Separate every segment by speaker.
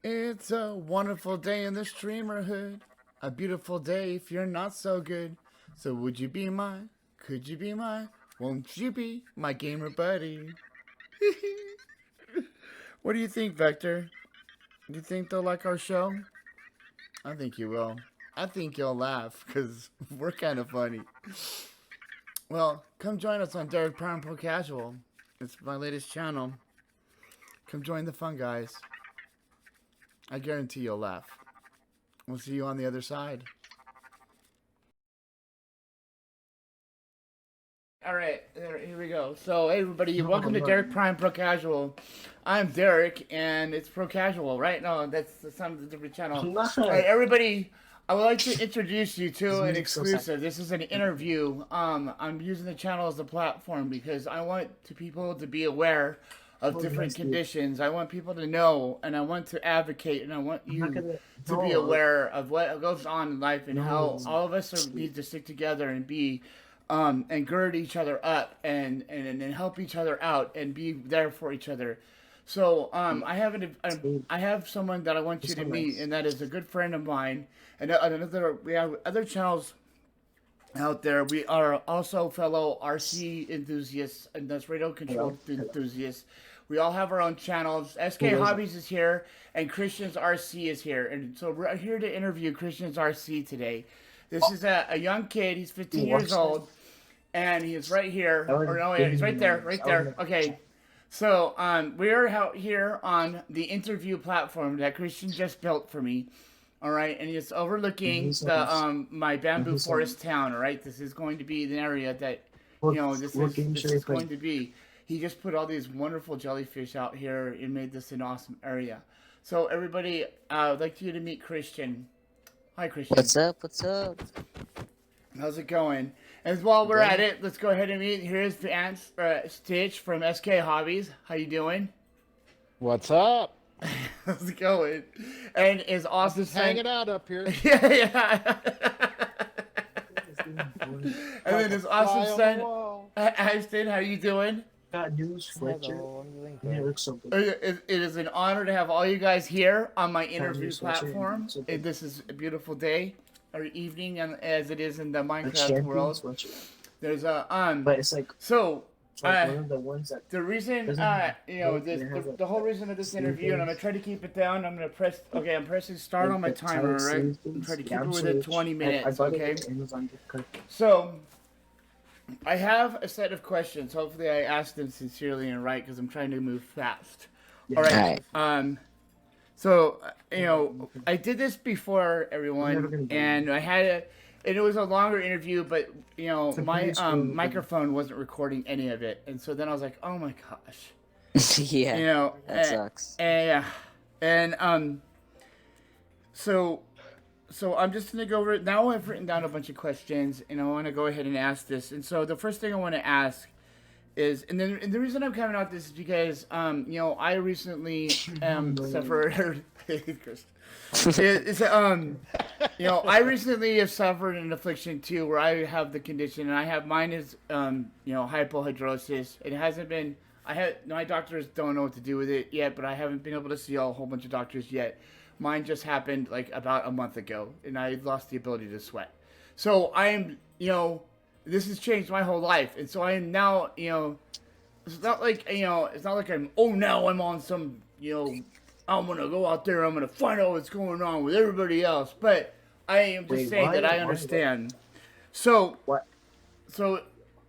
Speaker 1: It's a wonderful day in the streamerhood. A beautiful day if you're not so good. So would you be my, could you be my, won't you be my gamer buddy? What do you think, Vector? Do you think they'll like our show? I think you will. I think you'll laugh because we're kind of funny. Well, come join us on Derek Prime Pro Casual. It's my latest channel. Come join the fun, guys. I guarantee you'll laugh. We'll see you on the other side. All right, here we go. So, hey everybody, welcome to Derek Prime Pro Casual. I'm Derek, and it's Pro Casual, right? No, that's the sound of the different channel. All right, everybody, I would like to introduce you to an exclusive. This is an interview. I'm using the channel as a platform because I want people to be aware of different conditions. I want people to know, and I want to advocate, and I want you to be aware of what goes on in life and how all of us need to stick together and be and gird each other up and help each other out and be there for each other. So I have someone that I want you to meet, and that is a good friend of mine. And we have other channels out there. We are also fellow RC enthusiasts, and that's radio control enthusiasts. We all have our own channels. SK Hobbies is here, and Christian's RC is here. And so we're here to interview Christian's RC today. This is a young kid. He's 15 years old, and he is right here. Or no, he's right there, right there. Okay. So we are out here on the interview platform that Christian just built for me. All right, and it's overlooking the my bamboo forest town. All right, this is going to be the area that this is going to be. He just put all these wonderful jellyfish out here and made this an awesome area. So everybody, I'd like you to meet Christian. Hi, Christian.
Speaker 2: What's up? What's up?
Speaker 1: How's it going? And while we're at it, let's go ahead and meet. Here's Stitch from SK Hobbies. How you doing?
Speaker 3: What's up?
Speaker 1: How's it going? And is Austin
Speaker 3: just hanging out up here?
Speaker 1: yeah. And then is Austin son Ashton. How you doing?
Speaker 4: Got news, Fletcher.
Speaker 1: It is an honor to have all you guys here on my interview platform. This is a beautiful day or evening, and as it is in the Minecraft world. There's a
Speaker 4: but it's like
Speaker 1: so.
Speaker 4: one of the ones that
Speaker 1: the reason, the whole reason of this interview, and I'm gonna try to keep it down. I'm gonna press. Okay, I'm pressing start on my timer. Right, I'm trying to keep it within 20 minutes. Okay. So, I have a set of questions. Hopefully, I ask them sincerely and right because I'm trying to move fast. All right. So I did this before everyone, and I had a. And it was a longer interview, but my microphone wasn't recording any of it, and so then I was like, "Oh my gosh!"
Speaker 2: Yeah, that sucks.
Speaker 1: And so I'm just gonna go over it now. I've written down a bunch of questions, and I want to go ahead and ask this. And so the first thing I want to ask is, and the reason I'm coming out this is because I recently suffered. I recently have suffered an affliction too, where I have the condition, and mine is hypohidrosis. It hasn't been. My doctors don't know what to do with it yet, but I haven't been able to see a whole bunch of doctors yet. Mine just happened like about a month ago, and I lost the ability to sweat. So I am, this has changed my whole life, and so I am now, it's not like now I'm on some, I'm gonna go out there, I'm gonna find out what's going on with everybody else. But I am just saying that I understand. So
Speaker 4: what?
Speaker 1: So,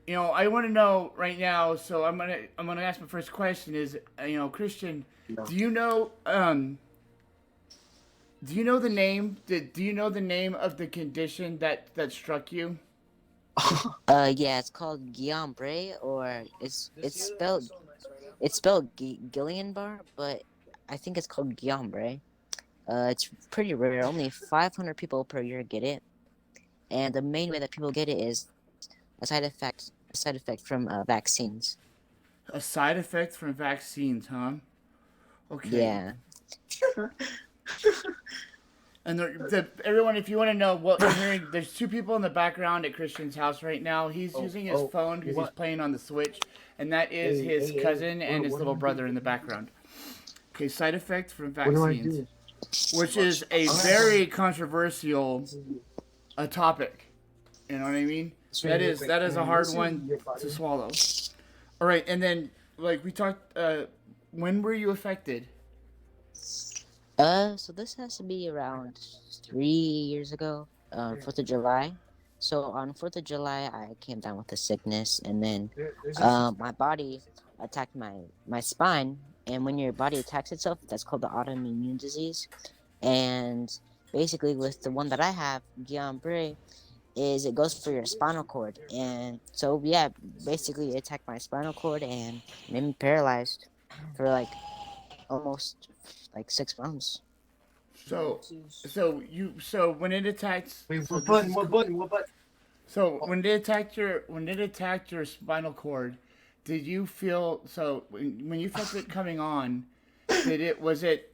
Speaker 1: I want to know right now. So I'm gonna ask my first question is, Christian, do you know the name? Do you know the name of the condition that struck you?
Speaker 2: Yeah, it's called Guillain-Barré, or it's spelled Guillain-Barré, but I think it's called Guillain-Barré. It's pretty rare. Only 500 people per year get it, and the main way that people get it is a side effect from vaccines.
Speaker 1: A side effect from vaccines, huh? Okay.
Speaker 2: Yeah.
Speaker 1: And everyone, if you want to know what we're hearing, there's two people in the background at Christian's house right now. He's using his phone because he's playing on the Switch, and that is his cousin and his little brother in the background. Okay, side effects from vaccines. which is a very controversial topic. You know what I mean? That is a hard one to swallow. All right, and then like we talked, when were you affected?
Speaker 2: So this has to be around 3 years ago, 4th of July. So on 4th of July, I came down with a sickness, and then my body attacked my spine. And when your body attacks itself, that's called the autoimmune disease. And basically, with the one that I have, Guillain-Barré, is it goes for your spinal cord. And so yeah, basically it attacked my spinal cord and made me paralyzed for like almost like 6 months.
Speaker 1: So when it attacked,
Speaker 4: Wait,
Speaker 1: so
Speaker 4: what
Speaker 1: this
Speaker 4: button?
Speaker 1: is
Speaker 4: What button? What button?
Speaker 1: so when it attacked your spinal cord, did you feel so when you felt it coming on? Was it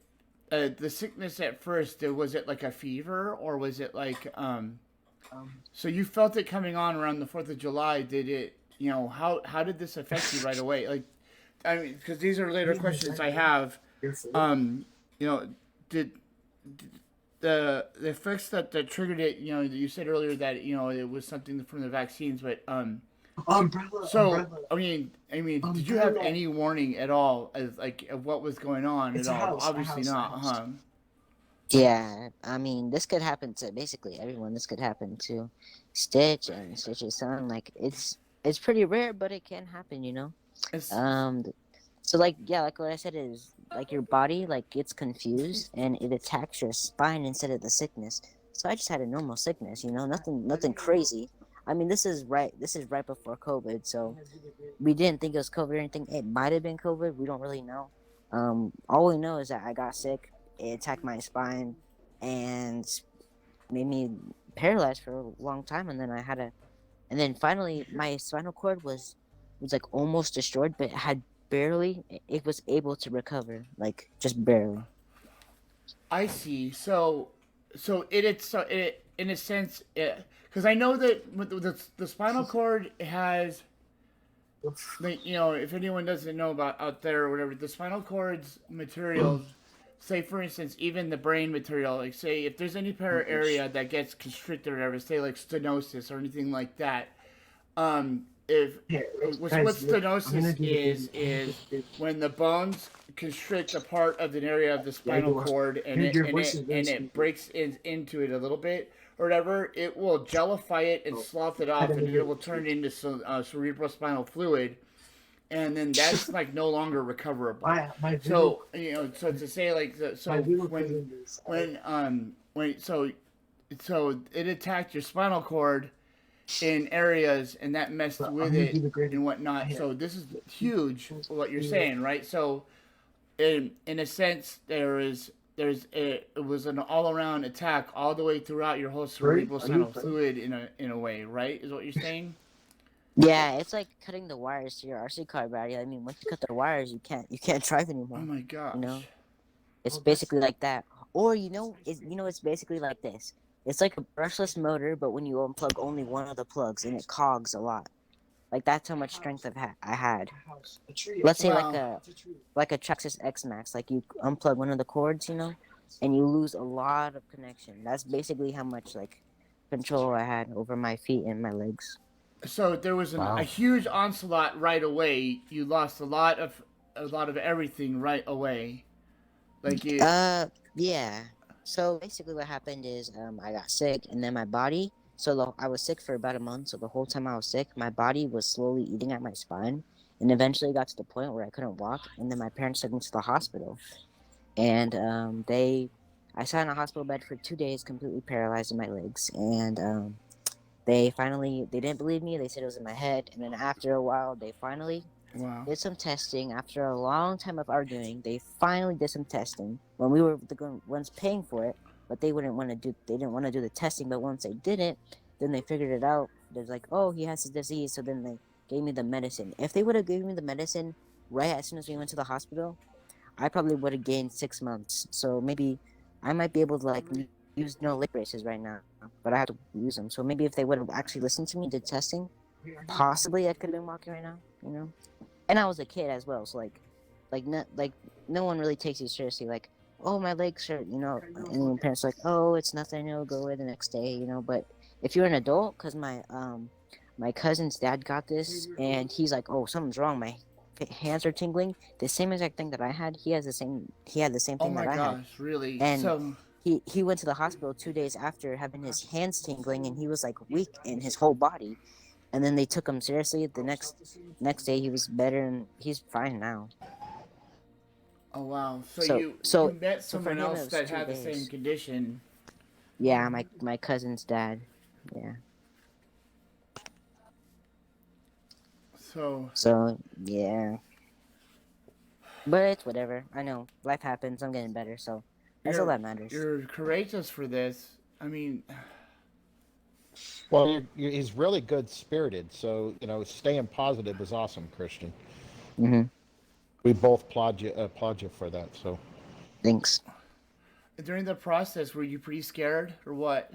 Speaker 1: the sickness at first? Was it like a fever or was it like So you felt it coming on around the 4th of July? Did it? How did this affect you right away? Like, I mean, because these are later questions I have. You know, did the effects that triggered it? You said earlier that it was something from the vaccines, but
Speaker 4: Umbrella.
Speaker 1: so
Speaker 4: Umbrella.
Speaker 1: did you have any warning at all of what was going on
Speaker 4: It's
Speaker 1: at
Speaker 4: a
Speaker 1: all?
Speaker 4: house, a
Speaker 1: Obviously
Speaker 4: house, a
Speaker 1: not,
Speaker 4: house.
Speaker 1: huh?
Speaker 2: Yeah, I mean, this could happen to basically everyone. This could happen to Stitch and Stitch's son. Like, it's pretty rare, but it can happen, you know.
Speaker 1: It's
Speaker 2: Um, so like yeah, like what I said is like your body like gets confused and it attacks your spine instead of the sickness. So I just had a normal sickness, you know, nothing crazy. I mean, this is right before COVID, so we didn't think it was COVID or anything. It might have been COVID. We don't really know. All we know is that I got sick. It attacked my spine and made me paralyzed for a long time. And then finally my spinal cord was like almost destroyed, but it was able to recover, like just barely.
Speaker 1: I see. So it in a sense, because I know that the spinal cord has, like, if anyone doesn't know about out there or whatever, the spinal cord's materials, say for instance, even the brain material, like say if there's any area that gets constricted or whatever, say like stenosis or anything like that, if what stenosis is when the bones constrict a part of an area of the spinal cord and it breaks into it a little bit or whatever, it will gellify it and slough it off, and it will turn into cerebrospinal fluid, and then that's like no longer recoverable. So to say like so it attacked your spinal cord in areas and that messed with it and whatnot. So this is huge what you're saying, right? So in a sense it was an all-around attack all the way throughout your whole cerebrospinal fluid in a way, right? Is what you're saying?
Speaker 2: Yeah, it's like cutting the wires to your RC card battery. I mean, once you cut the wires, you can't drive anymore.
Speaker 1: Oh my gosh.
Speaker 2: You know, it's basically like that. Or it's basically like this. It's like a brushless motor, but when you unplug only one of the plugs, and it cogs a lot. Like that's how much strength I had. Let's say like a Traxxas X Max. Like you unplug one of the cords, and you lose a lot of connection. That's basically how much like control I had over my feet and my legs.
Speaker 1: So there was a huge onslaught right away. You lost a lot of everything right away. Like you.
Speaker 2: Yeah. So basically, what happened is I got sick, and then my body. So I was sick for about a month. So the whole time I was sick, my body was slowly eating at my spine, and eventually got to the point where I couldn't walk. And then my parents took me to the hospital, and I sat in a hospital bed for 2 days, completely paralyzed in my legs, and they didn't believe me. They said it was in my head, and then after a while, they finally did some testing. After a long time of arguing, they finally did some testing when we were the ones paying for it, but they didn't want to do the testing. But once they did it, then they figured it out. They're like, oh, he has a disease. So then they gave me the medicine. If they would have given me the medicine right as soon as we went to the hospital, I probably would have gained 6 months. So maybe I might be able to like use no leg braces right now, but I have to use them. So maybe if they would have actually listened to me and did testing, possibly I could have been walking right now, And I was a kid as well, so like no one really takes you seriously. Like oh, my legs hurt, and your parents are like, oh, it's nothing, it'll go away the next day, but if you're an adult, because my cousin's dad got this, and he's like, oh, something's wrong, my hands are tingling, the same exact thing that I had, he had the same
Speaker 1: Oh
Speaker 2: thing
Speaker 1: my
Speaker 2: that I had,
Speaker 1: gosh, really?
Speaker 2: and
Speaker 1: So,
Speaker 2: he went to the hospital 2 days after having his hands tingling, and he was like weak in his whole body, and then they took him seriously. The next day he was better, and he's fine now.
Speaker 1: oh wow. So,
Speaker 2: So
Speaker 1: you
Speaker 2: so
Speaker 1: met
Speaker 2: so for
Speaker 1: someone
Speaker 2: him it
Speaker 1: else
Speaker 2: was
Speaker 1: that
Speaker 2: two
Speaker 1: had the same
Speaker 2: days.
Speaker 1: condition.
Speaker 2: Yeah, my cousin's dad. Yeah.
Speaker 1: So,
Speaker 2: Yeah, but it's whatever. I know life happens. I'm getting better, so that's all
Speaker 1: you're
Speaker 2: that matters.
Speaker 1: you're courageous for this. I mean,
Speaker 3: Well, he's really good spirited, so staying positive is awesome, Christian.
Speaker 2: Mhm.
Speaker 3: We both applaud you for that. So,
Speaker 2: Thanks.
Speaker 1: during the process, were you pretty scared or what?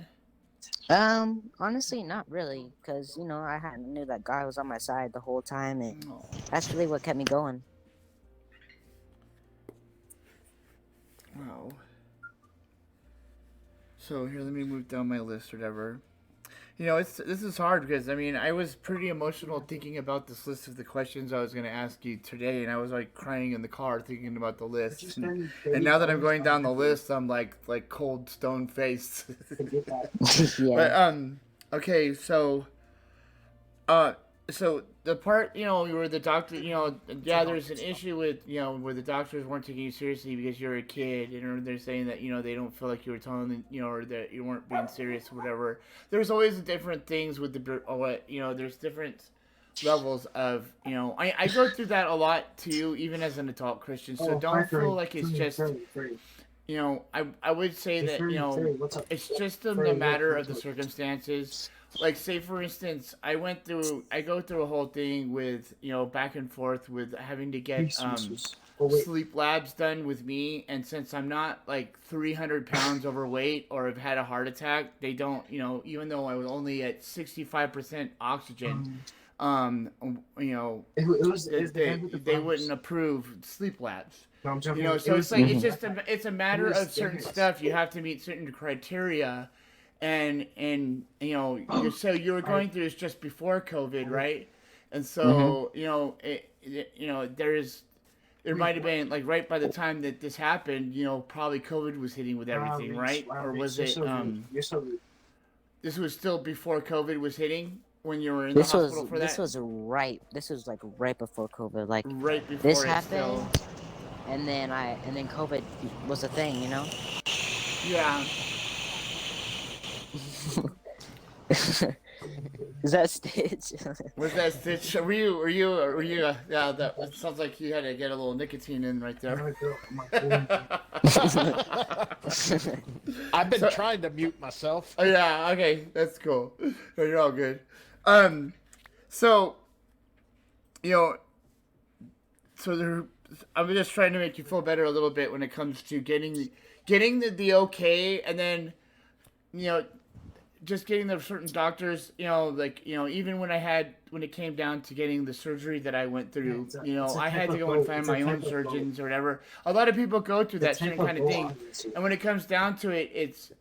Speaker 2: Honestly, not really, because I knew that God was on my side the whole time, and
Speaker 1: Oh,
Speaker 2: that's really what kept me going.
Speaker 1: wow. So here, let me move down my list or whatever. This is hard because I mean I was pretty emotional thinking about this list of the questions I was going to ask you today, and I was like crying in the car thinking about the list. And now that I'm going down the list, I'm like cold stone faced.
Speaker 2: Yeah.
Speaker 1: But okay, uh, so the part where the doctor, yeah, there's an issue with where the doctors weren't taking you seriously because you're a kid, and they're saying that they don't feel like you were telling them, or that you weren't being serious or whatever. There's always different things with there's different levels of I go through that a lot too, even as an adult Christian. So don't feel like it's just I would say that it's just a matter of the circumstances. Like, say for instance, I go through a whole thing with back and forth with having to get sleep labs done with me, and since I'm not like 300 pounds overweight or have had a heart attack, they don't even though I was only at 65% oxygen, um they wouldn't approve sleep labs. So it's like it's a matter of certain stuff. You have to meet certain criteria, and so you were going through this just before COVID, right? And so there might have been like right by the time that this happened, probably COVID was hitting with everything, right? Or was it this was still before COVID was hitting when you were in the hospital for that?
Speaker 2: This was like right before COVID. Like
Speaker 1: Right before
Speaker 2: this
Speaker 1: it
Speaker 2: happened,
Speaker 1: still.
Speaker 2: and then COVID was a thing.
Speaker 1: Yeah.
Speaker 2: Is that Stitch?
Speaker 1: Was that Stitch? Were you? Yeah, that it sounds like you had to get a little nicotine in right there.
Speaker 3: I've been trying to mute myself.
Speaker 1: Oh yeah, okay, that's cool. No, you're all good. So I'm just trying to make you feel better a little bit when it comes to getting the okay, and then just getting the certain doctors, even when it came down to getting the surgery that I went through, I had to go and find my own surgeons or whatever. A lot of people go through that same kind of thing, and when it comes down to it, it's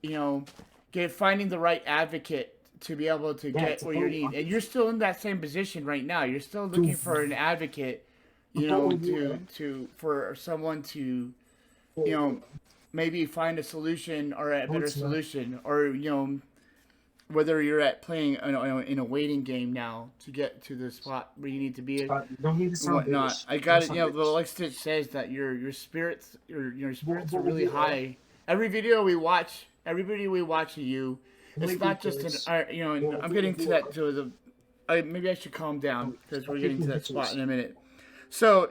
Speaker 1: finding the right advocate to be able to get what you need. And you're still in that same position right now. You're still looking for an advocate, for someone to, maybe find a solution or a better solution, or whether you're playing in a waiting game now to get to the spot where you need to be and whatnot. I got it. But like Stitch says, that your spirits are really high. Every video we watch, everybody we watch of you, it's not just an. I'm getting to that maybe I should calm down because we're getting to that spot in a minute. So.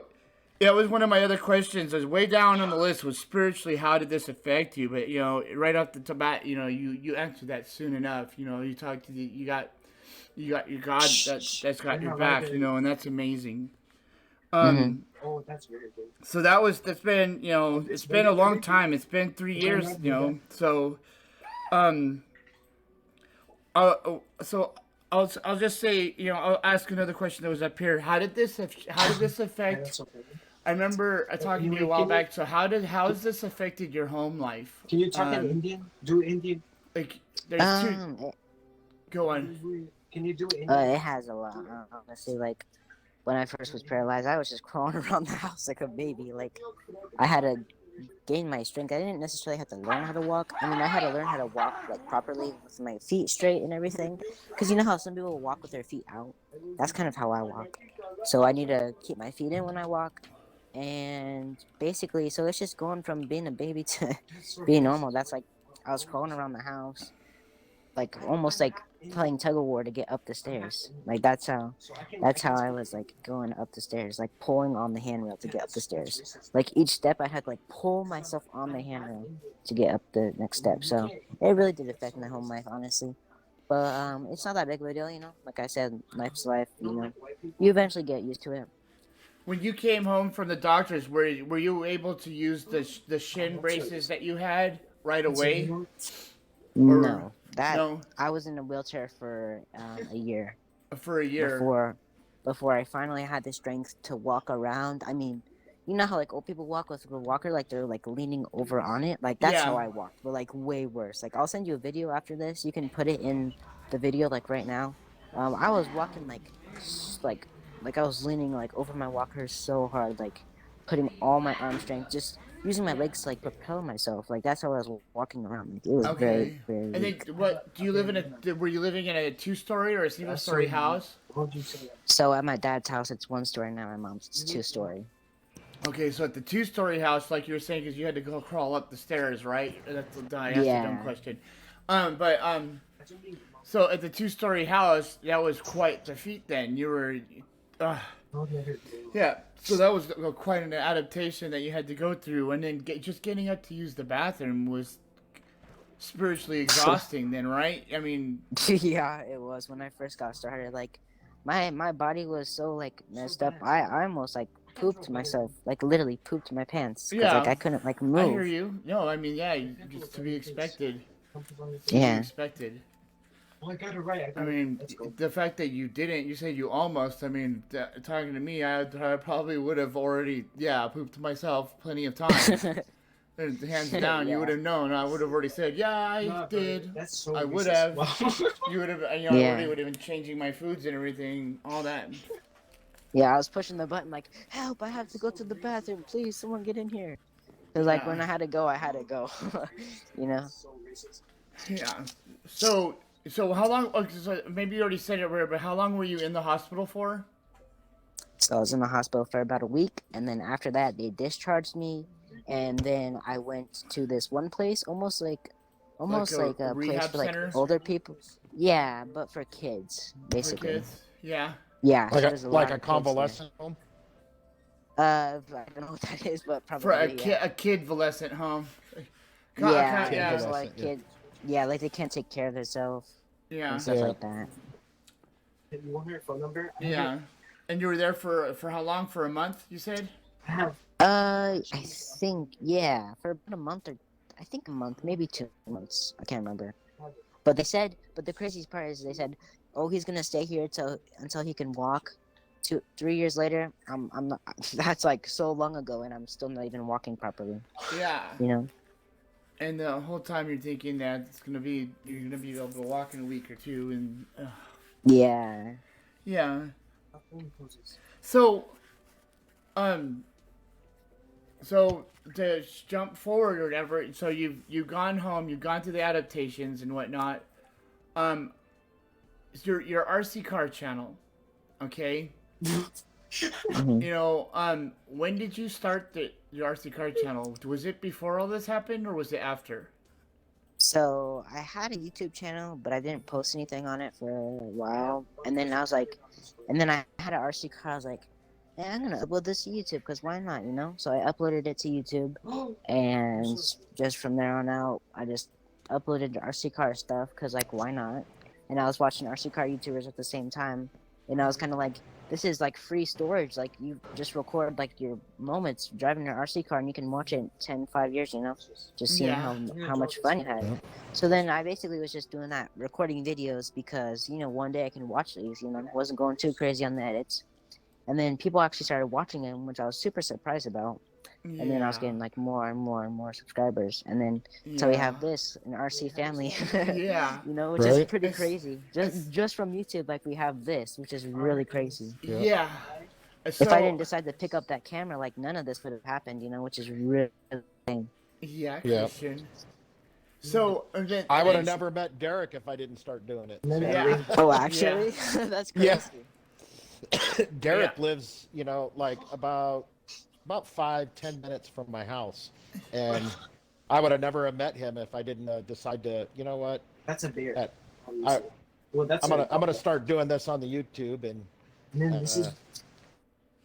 Speaker 1: Yeah, it was one of my other questions. It was way down on the list was spiritually, how did this affect you? But right off the bat, you answered that soon enough. You talked to you got your God that's got your back. And that's amazing.
Speaker 2: Oh,
Speaker 4: that's very good.
Speaker 1: So that's been it's been a long time. It's been 3 years. So so I'll just say I'll ask another question that was up here. How did this affect I remember talking to you a while back. So how has this affected your home life?
Speaker 4: Can you talk in Indian? Do Indian.
Speaker 1: Like, there's two. Go on.
Speaker 4: Can you do Indian?
Speaker 2: It has a lot. Honestly, like when I first was paralyzed, I was just crawling around the house like a baby. Like I had to gain my strength. I didn't necessarily have to learn how to walk. I mean, I had to learn how to walk like properly with my feet straight and everything. Because you know how some people walk with their feet out? That's kind of how I walk. So I need to keep my feet in when I walk. And basically, so it's just going from being a baby to being normal. That's like, I was crawling around the house, like almost like playing tug of war to get up the stairs. Like that's how I was like going up the stairs, like pulling on the handrail to get up the stairs. Like each step I had to like pull myself on the handrail to get up the next step. So it really did affect my home life, honestly. But it's not that big of a deal, you know. Like I said, life's life, you know. You eventually get used to it.
Speaker 1: When you came home from the doctors, were you able to use the shin braces that you had right away?
Speaker 2: No,
Speaker 1: no?
Speaker 2: I was in a wheelchair for a year.
Speaker 1: For a year
Speaker 2: before I finally had the strength to walk around. I mean, you know how like old people walk with a walker, like they're like leaning over on it. Like that's how I walked, but like way worse. Like I'll send you a video after this. You can put it in the video like right now. I was walking like I was leaning like over my walker so hard, like putting all my arm strength, just using my legs to like propel myself. Like that's how I was walking around. Like, it was very, very
Speaker 1: And then what? Were you living in a 2-story or a single-story house?
Speaker 2: So at my dad's house, it's 1 story, and at my mom's, it's 2-story.
Speaker 1: Okay, so at the 2-story house, like you were saying, because you had to go crawl up the stairs, right? I asked a dumb question. So at the 2-story house, that was quite the feat. Then you were, yeah. So that was quite an adaptation that you had to go through, and then just getting up to use the bathroom was spiritually exhausting. Then, right? I mean,
Speaker 2: yeah, it was when I first got started. Like, my body was so like messed up. I almost like pooped myself, like literally pooped my pants. Cause, like I couldn't like move.
Speaker 1: I hear you. No, I mean, yeah, it's to be expected.
Speaker 2: Yeah.
Speaker 1: Expected.
Speaker 4: Well, I got it right.
Speaker 1: I mean, the fact that you didn't, you said you almost, I mean, talking to me, I probably would have already, pooped myself plenty of times. Hands down, you would have known. I would have already said, I did.
Speaker 4: That's so
Speaker 1: I would have. You would have, I already would have been changing my foods and everything, all that.
Speaker 2: Yeah, I was pushing the button like, help, I have to go to the bathroom. Please, someone get in here. Because, like, when I had to go, I had to go. You know?
Speaker 1: Yeah. So how long, maybe you already said it, but how long were you in the hospital for?
Speaker 2: So I was in the hospital for about a week, and then after that, they discharged me, and then I went to this one place, almost like a place for, like, older people. Yeah, but for kids, basically.
Speaker 1: For kids? Yeah.
Speaker 2: Yeah.
Speaker 3: Like a convalescent home?
Speaker 2: I don't know what that is, but probably,
Speaker 1: for a kidvalescent home.
Speaker 2: Yeah, like kids. Yeah, like they can't take care of themselves.
Speaker 1: Yeah.
Speaker 2: And stuff like that.
Speaker 4: You want her phone number?
Speaker 1: Yeah. And you were there for how long? For a month, you said?
Speaker 2: I think, yeah, for about a month a month, maybe 2 months. I can't remember. But the craziest part is they said, oh, he's gonna stay here until he can walk. 3 years later, I'm not, that's like so long ago, and I'm still not even walking properly.
Speaker 1: Yeah.
Speaker 2: You know?
Speaker 1: And the whole time you're thinking that you're gonna be able to walk in a week or two, and
Speaker 2: yeah.
Speaker 1: Yeah. So, so to jump forward or whatever, so you've gone home, you've gone through the adaptations and whatnot. Your RC car channel, okay?
Speaker 2: Mm-hmm.
Speaker 1: You know, when did you start your RC car channel? Was it before all this happened, or was it after?
Speaker 2: So I had a YouTube channel, but I didn't post anything on it for a while. And then I had an RC car. I was like, hey, I'm gonna upload this to YouTube because why not, you know? So I uploaded it to YouTube, and just from there on out, I just uploaded the RC car stuff because like why not? And I was watching RC car YouTubers at the same time, and I was kind of like, this is like free storage. Like you just record like your moments driving your RC car, and you can watch it in 5 years, you know, just seeing how much fun you had. Yeah. So then I basically was just doing that, recording videos because, you know, one day I can watch these, you know, I wasn't going too crazy on the edits. And then people actually started watching him, which I was super surprised about. And then I was getting like more and more and more subscribers. And then so we have this an RC family,
Speaker 1: Yeah.
Speaker 2: you know, which is
Speaker 3: Right.
Speaker 2: pretty crazy. Just from YouTube, like we have this, which is really crazy.
Speaker 1: Yeah.
Speaker 2: If I didn't decide to pick up that camera, like none of this would have happened, you know, which is really insane.
Speaker 1: Yeah,
Speaker 3: Yeah.
Speaker 1: Christian. So then,
Speaker 3: I would have never met Derek if I didn't start doing it. So.
Speaker 1: Yeah.
Speaker 2: Oh, actually, that's crazy.
Speaker 3: Yeah. Derek lives, you know, like about 5-10 minutes from my house, and I would have never met him if I didn't decide to. You know what?
Speaker 4: That's a beer.
Speaker 3: Well, I'm gonna start doing this on the YouTube, and
Speaker 4: then this is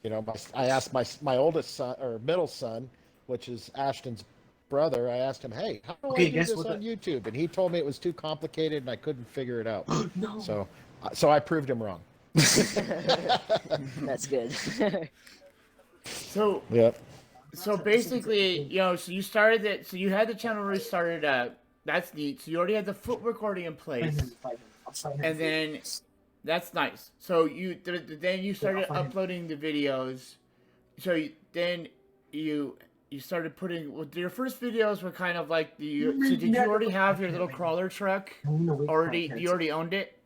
Speaker 3: you know, I asked my oldest son or middle son, which is Ashton's brother. I asked him, "Hey, how do I do this on YouTube?" And he told me it was too complicated and I couldn't figure it out.
Speaker 4: no.
Speaker 3: So I proved him wrong.
Speaker 2: That's good.
Speaker 1: So
Speaker 3: Yep.
Speaker 1: So basically, you know, so you started it. So you had the channel already started up. That's neat. So you already had the footwork already in place, and then that's nice. So then you started uploading the videos. So then you started putting. Well, your first videos were kind of like the. So did you already have your little crawler truck? You already owned it.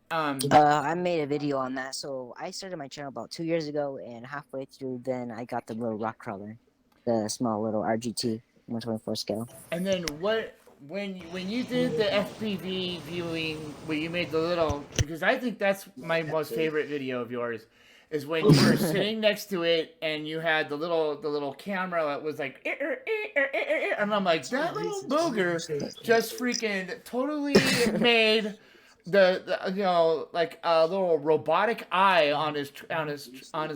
Speaker 2: I made a video on that. So I started my channel about 2 years ago, and halfway through, then I got the little rock crawler, the small little RGT 124 scale.
Speaker 1: And then when you did the FPV viewing, when you made the little, because I think that's my most favorite video of yours, is when you were sitting next to it and you had the little camera that was like, and I'm like, that little booger just freaking totally made the you know, like a little robotic eye on his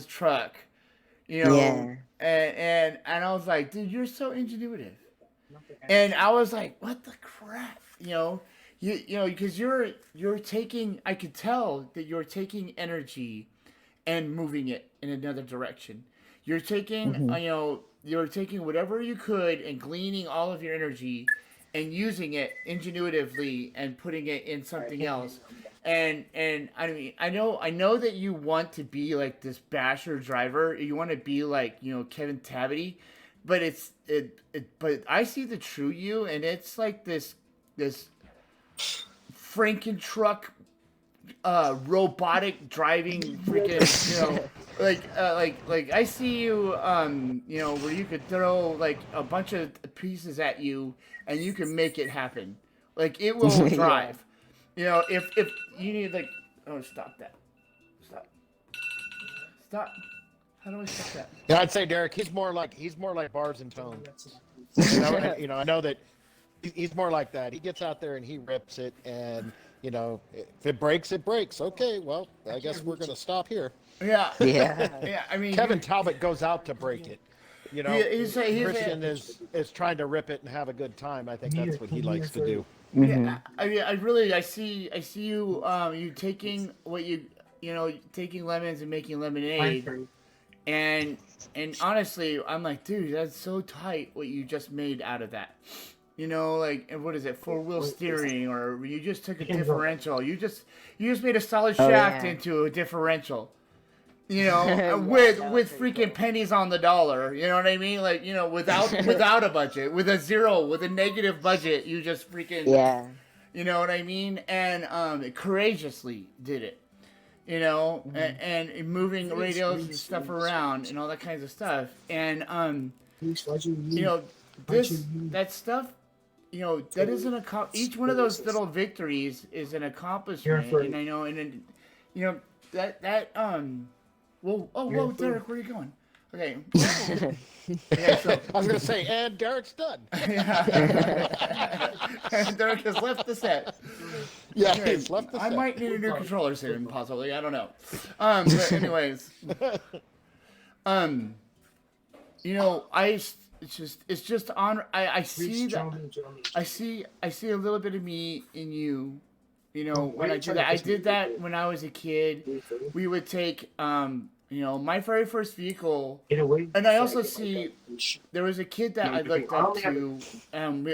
Speaker 1: truck, you know.
Speaker 2: Yeah.
Speaker 1: And I was like, dude, you're so ingenuitive. And I was like, what the crap, you know, you know, because you're taking, I could tell that you're taking energy and moving it in another direction. You're taking, you know, you're taking whatever you could and gleaning all of your energy and using it ingenuitively and putting it in something else. And I mean, I know that you want to be like this basher driver. You want to be like, you know, Kevin Tabity, but but I see the true you, and it's like this Franken truck, robotic driving freaking, you know, like I see you, you know, where you could throw like a bunch of pieces at you and you can make it happen. Like it will drive. You know, if you need like, oh, stop that, stop. How do I stop that?
Speaker 3: Yeah, I'd say Derek. He's more like Bars and Tone. You know, I know that he's more like that. He gets out there and he rips it, and you know, if it breaks, it breaks. Okay, well, I guess we're gonna stop here.
Speaker 1: Yeah. Yeah. I mean,
Speaker 3: Kevin Talbot goes out to break it. You know,
Speaker 1: he's
Speaker 3: Christian is trying to rip it and have a good time. I think that's what he likes to do.
Speaker 1: Yeah, I mean, I see you, you taking what you know, taking lemons and making lemonade, and honestly, I'm like, dude, that's so tight what you just made out of that. You know, like, what is it, 4-wheel steering, or you just took a differential. You just made a solid shaft into a differential. You know, with freaking pennies on the dollar. You know what I mean? Like, you know, without a budget, with a negative budget, you just freaking You know what I mean? And courageously did it. You know, and moving radios and stuff around and all that kinds of stuff. And you know, that stuff. You know, that is each one of those little victories is an accomplishment. And I know, and then, you know, that whoa, Derek, where are you going? Okay. Yeah, so,
Speaker 3: I was gonna say, and Derek's done.
Speaker 1: And Derek has left the set.
Speaker 3: Yeah, he's left the set.
Speaker 1: I might need a new controller soon, possibly. I don't know. But anyways, you know, it's just on. I see that. I see a little bit of me in you. You know, when I did that when I was a kid. We would take you know, my very first vehicle, and I also see there was a kid that I looked up to,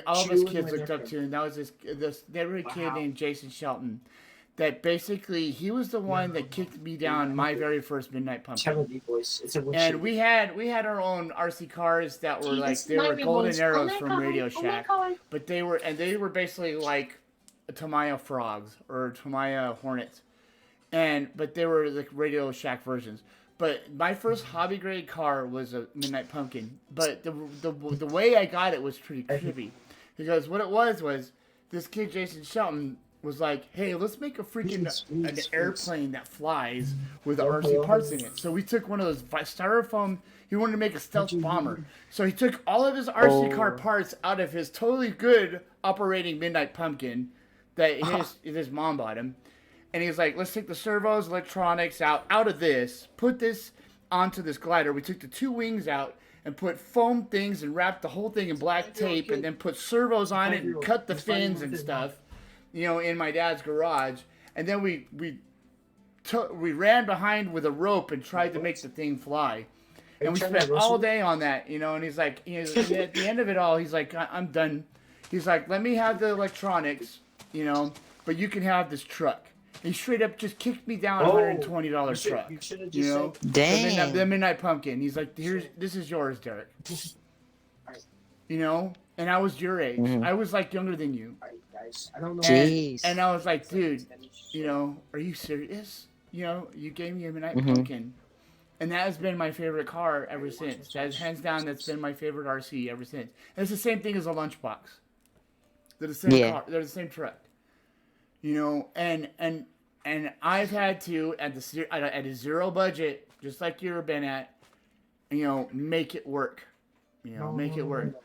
Speaker 1: all of us kids looked up to, and that was this neighborhood kid named Jason Shelton, that basically he was the one that kicked me down my very first Midnight Pumpkin.
Speaker 4: Telling you boys, it's a
Speaker 1: And we had our own RC cars that were like they were golden arrows from Radio Shack, but they were basically like Tamiya frogs or Tamiya hornets, but they were like Radio Shack versions. But my first hobby grade car was a Midnight Pumpkin. But the way I got it was pretty creepy, because what it was this kid Jason Shelton was like, hey, let's make a freaking an airplane that flies with the RC parts in it. So we took one of those styrofoam. He wanted to make a stealth bomber. So he took all of his RC car parts out of his totally good operating Midnight Pumpkin that his mom bought him. And he's like, let's take the servos, electronics out of this, put this onto this glider. We took the 2 wings out and put foam things and wrapped the whole thing in black tape and then put servos on it and cut the fins and stuff, in my dad's garage. And then we ran behind with a rope and tried to make the thing fly. And we spent all day on that, and he's like, at the end of it all, he's like, I'm done. He's like, let me have the electronics, but you can have this truck. He straight up just kicked me down a $120 truck.
Speaker 2: Dang.
Speaker 1: The Midnight Pumpkin. He's like, this is yours, Derek. And I was your age. I was like younger than you.
Speaker 4: I don't know.
Speaker 2: Jeez.
Speaker 1: And I was like, dude, are you serious? You gave me a Midnight Pumpkin. And that has been my favorite car ever since. Hands down, that's been my favorite RC ever since. And it's the same thing as a Lunchbox. They're the same car. They're the same truck. And I've had to at a zero budget, just like you've been at, make it work, make it work,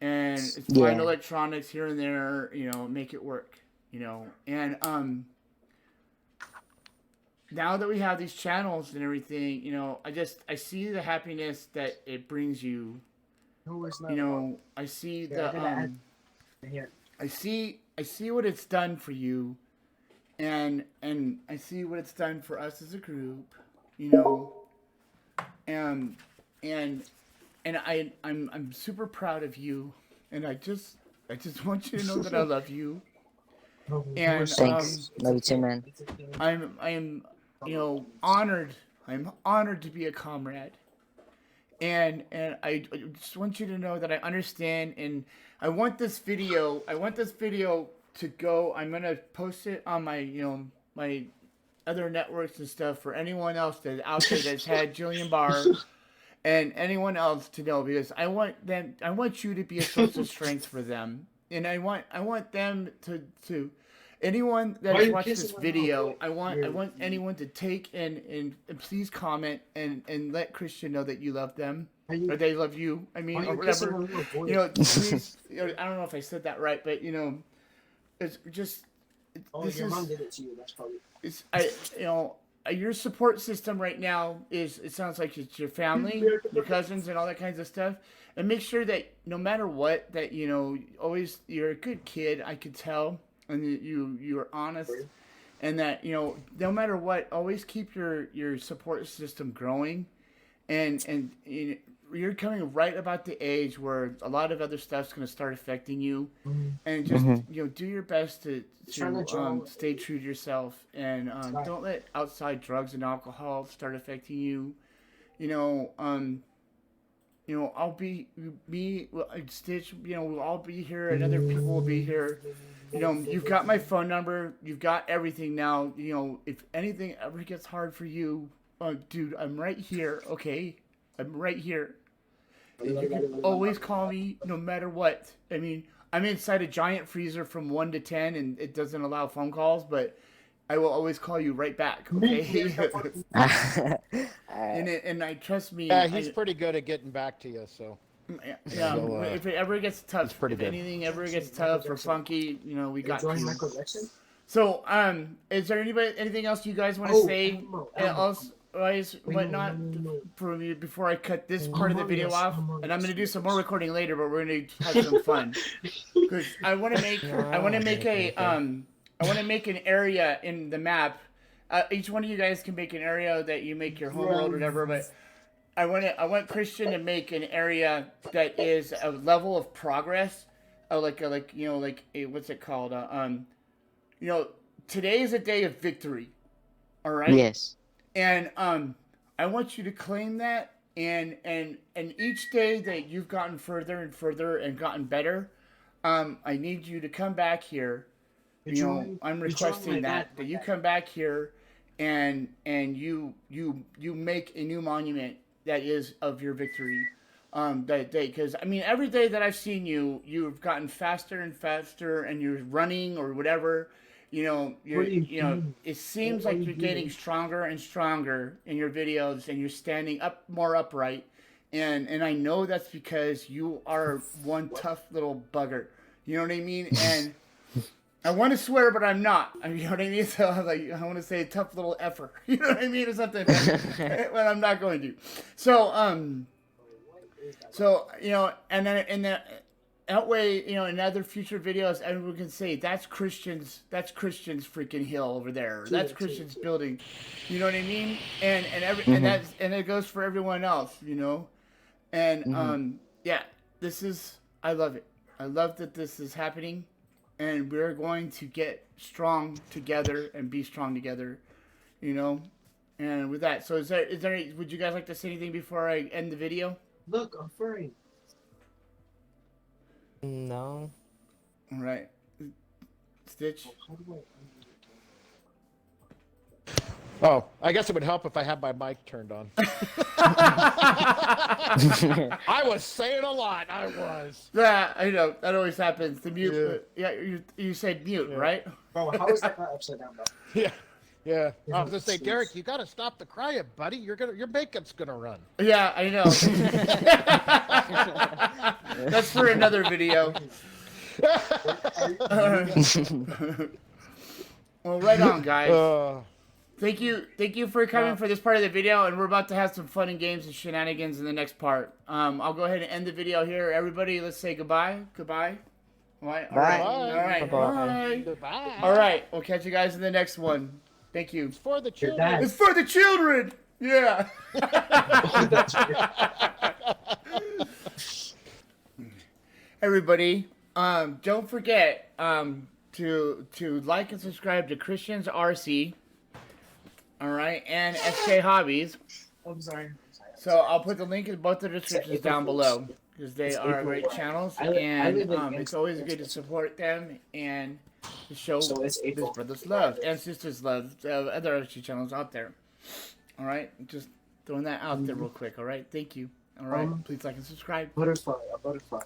Speaker 1: and it's find electronics here and there, make it work, and now that we have these channels and everything, I see the happiness that it brings you, I see the I see what it's done for you, and I see what it's done for us as a group, and I'm super proud of you, and I just want you to know that I love you, and
Speaker 2: thanks, love you too, man.
Speaker 1: I'm honored. I'm honored to be a comrade. And I just want you to know that I understand, and I want this video to go. I'm gonna post it on my my other networks and stuff for anyone else that's out there that's had Jillian Barr and anyone else to know, because I want you to be a source of strength for them, and I want them to anyone that has watched this video, I want anyone to take and please comment and let Christian know that you love them, or they love you. I mean, or whatever. Please, I don't know if I said that right, but it's just.
Speaker 4: Your mom did it to you. That's probably.
Speaker 1: Your support system right now is. It sounds like it's your family, your cousins, and all that kinds of stuff. And make sure that no matter what, that always you're a good kid. I could tell. And you're honest, and that no matter what, always keep your support system growing, and you're coming right about the age where a lot of other stuff's going to start affecting you, and just do your best to stay true to yourself, and don't let outside drugs and alcohol start affecting you. I'll be Stitch. We'll all be here, and other people will be here. You've got my phone number. You've got everything now. If anything ever gets hard for you, dude, I'm right here. Okay, I'm right here. You can always call me, no matter what. I mean, I'm inside a giant freezer from 1 to 10, and it doesn't allow phone calls, but I will always call you right back. Okay. And I trust me.
Speaker 3: Yeah, he's pretty good at getting back to you. So.
Speaker 1: Yeah, if it ever gets tough, if anything ever gets tough or funky, we got you. So, is there anything else you guys want to say? Whatnot for me before I cut this part of the video off? And I'm gonna do some more recording later, but we're gonna have some fun. Because I want to make an area in the map. Each one of you guys can make an area that you make your home world or whatever, but. I want Christian to make an area that is a level of progress, what's it called? today is a day of victory. All right.
Speaker 2: Yes.
Speaker 1: And I want you to claim that. And each day that you've gotten further and further and gotten better, I need you to come back here. I'm requesting that you come back here, and you make a new monument that is of your victory. That day, because I mean, every day that I've seen you, you've gotten faster and faster, and you're running or whatever. It seems like you're getting stronger and stronger in your videos, and you're standing up more upright. And I know that's because you are one tough little bugger. You know what I mean? And I want to swear, but I'm not. You know what I mean? So I'm like, I want to say tough little effer. You know what I mean? Or something. But I'm not going to. So and then that way, in other future videos, everyone can say that's Christian's freaking hill over there. That's Christian's building. You know what I mean? And it goes for everyone else, And I love it. I love that this is happening, and we're going to get strong together and be strong together, And with that, so would you guys like to say anything before I end the video?
Speaker 4: Look, I'm furry.
Speaker 5: No.
Speaker 1: All right. Stitch.
Speaker 3: Oh, I guess it would help if I had my mic turned on. I was saying a lot. I was.
Speaker 1: Yeah, I know. That always happens. The mute. Yeah, you said mute, right?
Speaker 4: Bro, how is that not upside down, bro?
Speaker 3: Yeah. Yeah. I was gonna say, Derek, you gotta stop the crying, buddy. Your makeup's gonna run.
Speaker 1: Yeah, I know. That's for another video. Well, right on, guys. Thank you for coming for this part of the video, and we're about to have some fun and games and shenanigans in the next part. I'll go ahead and end the video here. Everybody, let's say goodbye. Goodbye. All right. All right. All right. Bye.
Speaker 3: Goodbye.
Speaker 1: All right. We'll catch you guys in the next one. Thank you.
Speaker 3: It's for the children.
Speaker 1: It's for the children. Yeah. Everybody, don't forget to like and subscribe to Christians RC. All right, and SK Hobbies.
Speaker 4: I'm sorry.
Speaker 1: So I'll put the link in both the descriptions down below, because they are great channels, and it's always good to support them and to show this brother's love and sister's love of other RC channels out there. All right, just throwing that out there real quick. All right, thank you. All right, please like and subscribe.
Speaker 4: A butterfly.